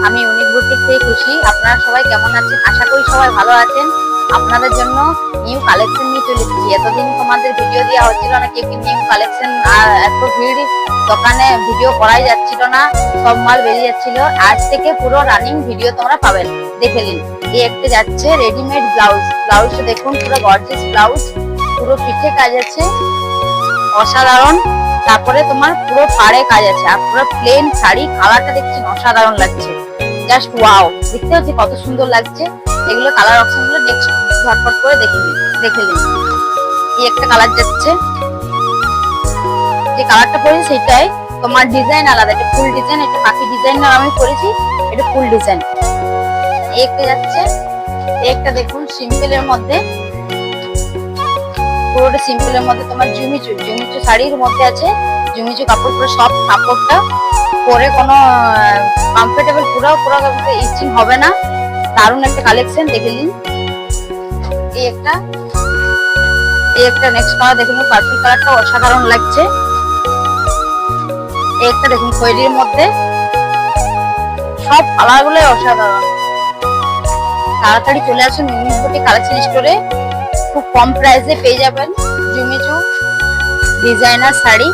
আমি unique boutique থেকে খুশি। আপনারা সবাই কেমন আছেন? আশা করি সবাই ভালো আছেন। আপনাদের জন্য নিউ কালেকশন নিয়ে চলে এসেছি। এতদিন তোমাদের ভিডিও দেওয়া হচ্ছিল না, কেউ কি নিউ কালেকশন, আর এত ভিড় দোকানে ভিডিও করাই যাচ্ছিল না, সব মাল বেরিয়ে যাচ্ছিল। আজ থেকে পুরো রানিং ভিডিও তোমরা পাবেন, দেখে নিন। এই একটা যাচ্ছে রেডিমেড ব্লাউজ। ব্লাউজটা দেখুন, পুরো গর্জিয়াস ব্লাউজ, পুরো পিঠে কাজ আছে, অসাধারণ। তারপরে তোমার পুরো পাড়ে কাজ আছে, আর পুরো প্লেন শাড়ি। কালারটা দেখছেন অসাধারণ লাগছে, জাস্ট ওয়াও। দেখতে হচ্ছে কত সুন্দর লাগছে। এগুলো কালার অপশন গুলো নেক্সট ঝটপট করে দেখে নিন। এই একটা কালার যাচ্ছে, যে কালারটা পরেছি সেটাই, তোমার ডিজাইন আলাদা। এটা ফুল ডিজাইন, এটা বাকি ডিজাইন না, আমি করেছি এটা ফুল ডিজাইন। এই একটা যাচ্ছে, এই একটা দেখুন সিম্পলের মধ্যে, পুরোটা সিম্পলের মধ্যে তোমার জুমিচু শাড়ির মধ্যে আছে। জুমিচু কাপড়, পুরো সফট কাপড়টা, পরে কোনো কমফোর্টেবল, পুরো ইচিং হবে না। দারুণ একটা কালেকশন, দেখে নিন। এই একটা নেক্সট কালার দেখুন, পার্পল কালারটা অসাধারণ লাগছে। এই একটা দেখুন খয়েরির মধ্যে, সব কালার গুলো অসাধারণ। তাড়াতাড়ি চলে আসুন ইউনিক বুটিক কালেকশন স্টোরে, খুব কম প্রাইসে পেয়ে যাবেন জুমিচু designer sari,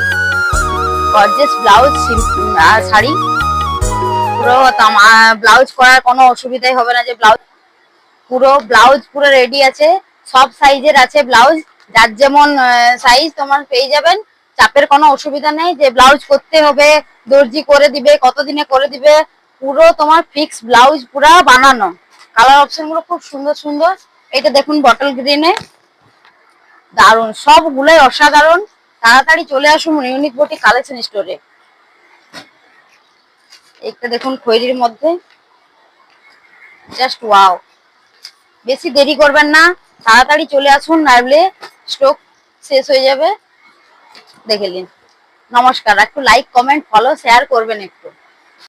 gorgeous blouse sari. পুরো ব্লাউজ করার কোনো অসুবিধাই হবে না, যে ব্লাউজ পুরো রেডি আছে, সব সাইজের আছে ব্লাউজ। যার যেমন সাইজ তোমার পেয়ে যাবেন, চাপের কোনো অসুবিধা নেই যে ব্লাউজ করতে হবে, দর্জি করে দিবে, কতদিনে করে দিবে। পুরো তোমার ফিক্স ব্লাউজ পুরো বানানো। কালার অপশন গুলো খুব সুন্দর সুন্দর। এটা দেখুন বটল গ্রিনে, দারুন, সবগুলোই অসাধারণ। তাড়াতাড়ি চলে আসুন ইউনিক বুটিক কালেকশন স্টোরে। একটা দেখুন খয়েরির মধ্যে, জাস্ট ওয়াও। বেশি দেরি করবেন না, তাড়াতাড়ি চলে আসুন, নাহলে স্টক শেষ হয়ে যাবে। দেখে নিন। নমস্কার। একটু লাইক, কমেন্ট, ফলো, শেয়ার করবেন একটু।